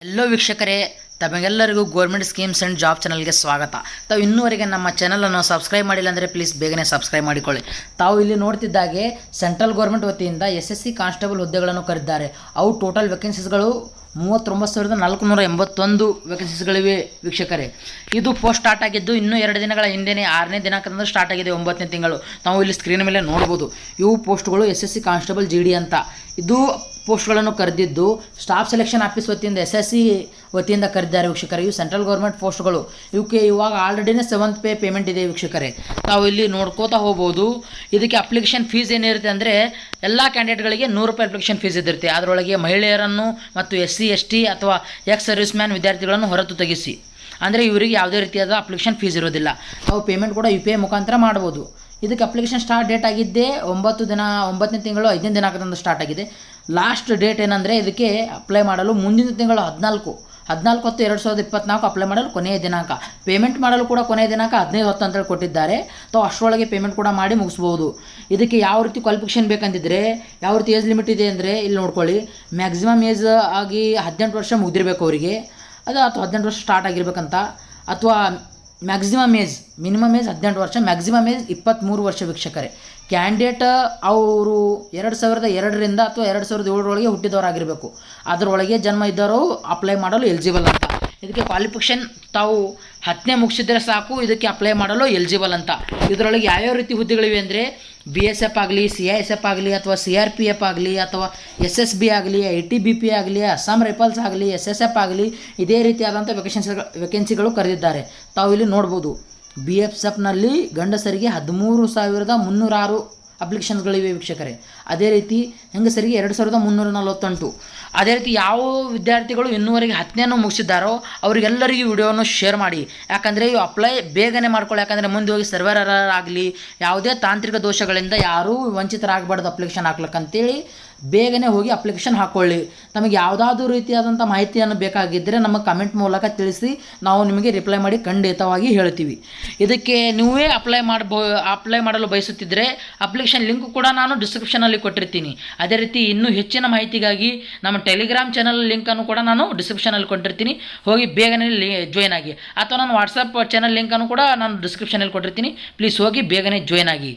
ಎಲ್ಲೋ ವೀಕ್ಷಕರೇ, ತಮಗೆಲ್ಲರಿಗೂ government schemes and job ಚಾನಲ್ಗೆ ಸ್ವಾಗತ. ತಾವು ಇನ್ನೂವರೆಗೆ ನಮ್ಮ ಚಾನಲನ್ನು ಸಬ್ಸ್ಕ್ರೈಬ್ ಮಾಡಿಲ್ಲ ಅಂದರೆ ಪ್ಲೀಸ್ ಬೇಗನೆ ಸಬ್ಸ್ಕ್ರೈಬ್ ಮಾಡಿಕೊಳ್ಳಿ. ತಾವು ಇಲ್ಲಿ ನೋಡ್ತಿದ್ದಾಗೆ ಸೆಂಟ್ರಲ್ ಗೌರ್ಮೆಂಟ್ ವತಿಯಿಂದ SSC ಕಾನ್ಸ್ಟೇಬಲ್ ಹುದ್ದೆಗಳನ್ನು ಕರೆದಿದ್ದಾರೆ. ಅವು ಟೋಟಲ್ ವೇಕೆನ್ಸೀಸ್ಗಳು 39,481 ವೇಕೆನ್ಸೀಸ್ಗಳಿವೆ ವೀಕ್ಷಕರೇ. ಇದು ಪೋಸ್ಟ್ ಸ್ಟಾರ್ಟ್ ಆಗಿದ್ದು ಇನ್ನೂ 2 ದಿನಗಳ ಹಿಂದೆಯೇ 6ನೇ ದಿನಾಂಕದಂದು ಸ್ಟಾರ್ಟ್ ಆಗಿದೆ, 9ನೇ ತಿಂಗಳು. ನಾವು ಇಲ್ಲಿ ಸ್ಕ್ರೀನ್ ಮೇಲೆ ನೋಡ್ಬೋದು. ಇವು ಪೋಸ್ಟ್ಗಳು SSC ಕಾನ್ಸ್ಟೇಬಲ್ GD ಅಂತ. ಇದು ಪೋಸ್ಟ್ಗಳನ್ನು ಕರೆದಿದ್ದು ಸ್ಟಾಫ್ ಸೆಲೆಕ್ಷನ್ ಆಫೀಸ್ ವತಿಯಿಂದ SSC ವತಿಯಿಂದ ಕರೆದಿದ್ದಾರೆ ವೀಕ್ಷಕರೇ. ಇವು ಸೆಂಟ್ರಲ್ ಗೌರ್ಮೆಂಟ್ ಪೋಸ್ಟ್ಗಳು. ಇವಕ್ಕೆ ಇವಾಗ ಆಲ್ರೆಡಿನೇ 7th ಪೇ ಪೇಮೆಂಟ್ ಇದೆ ವೀಕ್ಷಕರೇ. ತಾವು ಇಲ್ಲಿ ನೋಡ್ಕೋತಾ ಹೋಗ್ಬೋದು. ಇದಕ್ಕೆ ಅಪ್ಲಿಕೇಶನ್ ಫೀಸ್ ಏನಿರುತ್ತೆ ಅಂದರೆ ಎಲ್ಲ ಕ್ಯಾಂಡಿಡೇಟ್ಗಳಿಗೆ 100 ರೂಪಾಯಿ ಅಪ್ಲಿಕೇಶನ್ ಫೀಸ್ ಇದಿರುತ್ತೆ. ಅದರೊಳಗೆ ಮಹಿಳೆಯರನ್ನು ಮತ್ತು SC ST ಅಥವಾ ಎಕ್ಸ್ ಸರ್ವಿಸ್ ಮ್ಯಾನ್ ವಿದ್ಯಾರ್ಥಿಗಳನ್ನು ಹೊರತು ತೆಗೆಸಿ, ಅಂದರೆ ಇವರಿಗೆ ಯಾವುದೇ ರೀತಿಯಾದ ಅಪ್ಲಿಕೇಶನ್ ಫೀಸ್ ಇರೋದಿಲ್ಲ. ನಾವು ಪೇಮೆಂಟ್ ಕೂಡ UPI ಮುಖಾಂತರ ಮಾಡ್ಬೋದು. ಇದಕ್ಕೆ ಅಪ್ಲಿಕೇಶನ್ ಸ್ಟಾರ್ಟ್ ಡೇಟ್ ಆಗಿದ್ದೇ 9ನೇ ತಿಂಗಳು 5ನೇ ದಿನಾಂಕದಂದು ಸ್ಟಾರ್ಟ್ ಆಗಿದೆ. ಲಾಸ್ಟ್ ಡೇಟ್ ಏನಂದರೆ ಇದಕ್ಕೆ ಅಪ್ಲೈ ಮಾಡಲು ಮುಂದಿನ ತಿಂಗಳು 14/10/2024 ಅಪ್ಲೈ ಮಾಡಲು ಕೊನೆಯ ದಿನಾಂಕ. ಪೇಮೆಂಟ್ ಮಾಡಲು ಕೂಡ ಕೊನೆಯ ದಿನಾಂಕ 15/10 ಅಂತೇಳಿ ಕೊಟ್ಟಿದ್ದಾರೆ. ತಾವು ಅಷ್ಟರೊಳಗೆ ಪೇಮೆಂಟ್ ಕೂಡ ಮಾಡಿ ಮುಗಿಸ್ಬೋದು. ಇದಕ್ಕೆ ಯಾವ ರೀತಿ ಕ್ವಾಲಿಫಿಕೇಷನ್ ಬೇಕಂತಿದ್ರೆ, ಯಾವ ರೀತಿ ಏಜ್ ಲಿಮಿಟ್ ಇದೆ ಅಂದರೆ ಇಲ್ಲಿ ನೋಡ್ಕೊಳ್ಳಿ. ಮ್ಯಾಕ್ಸಿಮಮ್ ಏಜ್ ಆಗಿ 18 ವರ್ಷ ಮುಗಿದಿರಬೇಕು ಅವರಿಗೆ, ಅದು ಅಥವಾ 18 ವರ್ಷ ಸ್ಟಾರ್ಟ್ ಆಗಿರ್ಬೇಕಂತ, ಅಥವಾ ಮ್ಯಾಕ್ಸಿಮಮ್ ಏಜ್ ಮಿನಿಮಮ್ ಏಜ್ 18 ವರ್ಷ, ಮ್ಯಾಕ್ಸಿಮಮ್ ಏಜ್ 23 ವರ್ಷ ವೀಕ್ಷಕರೇ. ಕ್ಯಾಂಡಿಡೇಟ್ ಅವರು 2002ರಿಂದ ಅಥವಾ 2007 ಹುಟ್ಟಿದವರಾಗಿರಬೇಕು. ಅದರೊಳಗೆ ಜನ್ಮ ಇದ್ದವರು ಅಪ್ಲೈ ಮಾಡಲು ಎಲಿಜಿಬಲ್ ಅಂತ. ಇದಕ್ಕೆ ಕ್ವಾಲಿಫಿಕೇಷನ್ ತಾವು 10ನೇ ಮುಗಿಸಿದ್ರೆ ಸಾಕು, ಇದಕ್ಕೆ ಅಪ್ಲೈ ಮಾಡಲು ಎಲಿಜಿಬಲ್ ಅಂತ. ಇದರೊಳಗೆ ಯಾವ್ಯಾವ ರೀತಿ ಹುದ್ದೆಗಳಿವೆ ಅಂದರೆ BSF ಆಗಲಿ, CISF ಆಗಲಿ, ಅಥವಾ CRPF ಆಗಲಿ, ಅಥವಾ SSB ಆಗಲಿ, ITBP ಆಗಲಿ, ಅಸ್ಸಾಂ ರೈಫಲ್ಸ್ ಆಗಲಿ, SSF ಆಗಲಿ, ಇದೇ ರೀತಿಯಾದಂಥ ವೇಕೆನ್ಸಿಗಳು ಕರೆದಿದ್ದಾರೆ. ತಾವು ಇಲ್ಲಿ ನೋಡ್ಬೋದು. BSFನಲ್ಲಿ ಗಂಡಸರಿಗೆ 13,306 ಅಪ್ಲಿಕೇಶನ್ಸ್ಗಳಿವೆ ವೀಕ್ಷಕರೇ. ಅದೇ ರೀತಿ ಹೆಂಗಸರಿಗೆ 2,348. ಅದೇ ರೀತಿ ಯಾವ ವಿದ್ಯಾರ್ಥಿಗಳು ಇನ್ನೂವರೆಗೆ 10ನೇನೂ ಮುಗಿಸಿದ್ದಾರೋ ಅವರಿಗೆಲ್ಲರಿಗೂ ವಿಡಿಯೋವನ್ನು ಶೇರ್ ಮಾಡಿ. ಯಾಕಂದರೆ ಇವು ಅಪ್ಲೈ ಬೇಗನೆ ಮಾಡ್ಕೊಳ್ಳಿ. ಯಾಕಂದರೆ ಮುಂದೆ ಹೋಗಿ ಸರ್ವರ್ ಎರರ್ ಆಗಲಿ, ಯಾವುದೇ ತಾಂತ್ರಿಕ ದೋಷಗಳಿಂದ ಯಾರೂ ವಂಚಿತರಾಗಬಾರ್ದು ಅಪ್ಲಿಕೇಶನ್ ಹಾಕ್ಲಿಕ್ಕಂತೇಳಿ ಬೇಗನೆ ಹೋಗಿ ಅಪ್ಲಿಕೇಶನ್ ಹಾಕ್ಕೊಳ್ಳಿ. ನಮಗೆ ಯಾವುದಾದ್ರೂ ರೀತಿಯಾದಂಥ ಮಾಹಿತಿಯನ್ನು ಬೇಕಾಗಿದ್ದರೆ ನಮಗೆ ಕಮೆಂಟ್ ಮೂಲಕ ತಿಳಿಸಿ, ನಾವು ನಿಮಗೆ ರಿಪ್ಲೈ ಮಾಡಿ ಖಂಡಿತವಾಗಿ ಹೇಳ್ತೀವಿ. ಇದಕ್ಕೆ ನೀವೇ ಅಪ್ಲೈ ಮಾಡಲು ಬಯಸುತ್ತಿದ್ದರೆ ಅಪ್ಲಿಕೇಶನ್ ಲಿಂಕ್ ಕೂಡ ನಾನು ಡಿಸ್ಕ್ರಿಪ್ಷನಲ್ಲಿ ಕೊಟ್ಟಿರ್ತೀನಿ. ಅದೇ ರೀತಿ ಇನ್ನೂ ಹೆಚ್ಚಿನ ಮಾಹಿತಿಗಾಗಿ ನಮ್ಮ ಟೆಲಿಗ್ರಾಮ್ ಚಾನಲ್ ಲಿಂಕನ್ನು ಕೂಡ ನಾನು ಡಿಸ್ಕ್ರಿಪ್ಷನಲ್ಲಿ ಕೊಟ್ಟಿರ್ತೀನಿ, ಹೋಗಿ ಬೇಗನೆ ಜಾಯ್ನ್ ಆಗಿ. ಅಥವಾ ನಾನು ವಾಟ್ಸಪ್ ಚಾನಲ್ ಲಿಂಕನ್ನು ಕೂಡ ನಾನು ಡಿಸ್ಕ್ರಿಪ್ಷನಲ್ಲಿ ಕೊಟ್ಟಿರ್ತೀನಿ, ಪ್ಲೀಸ್ ಹೋಗಿ ಬೇಗನೆ ಜಾಯ್ನ್ ಆಗಿ.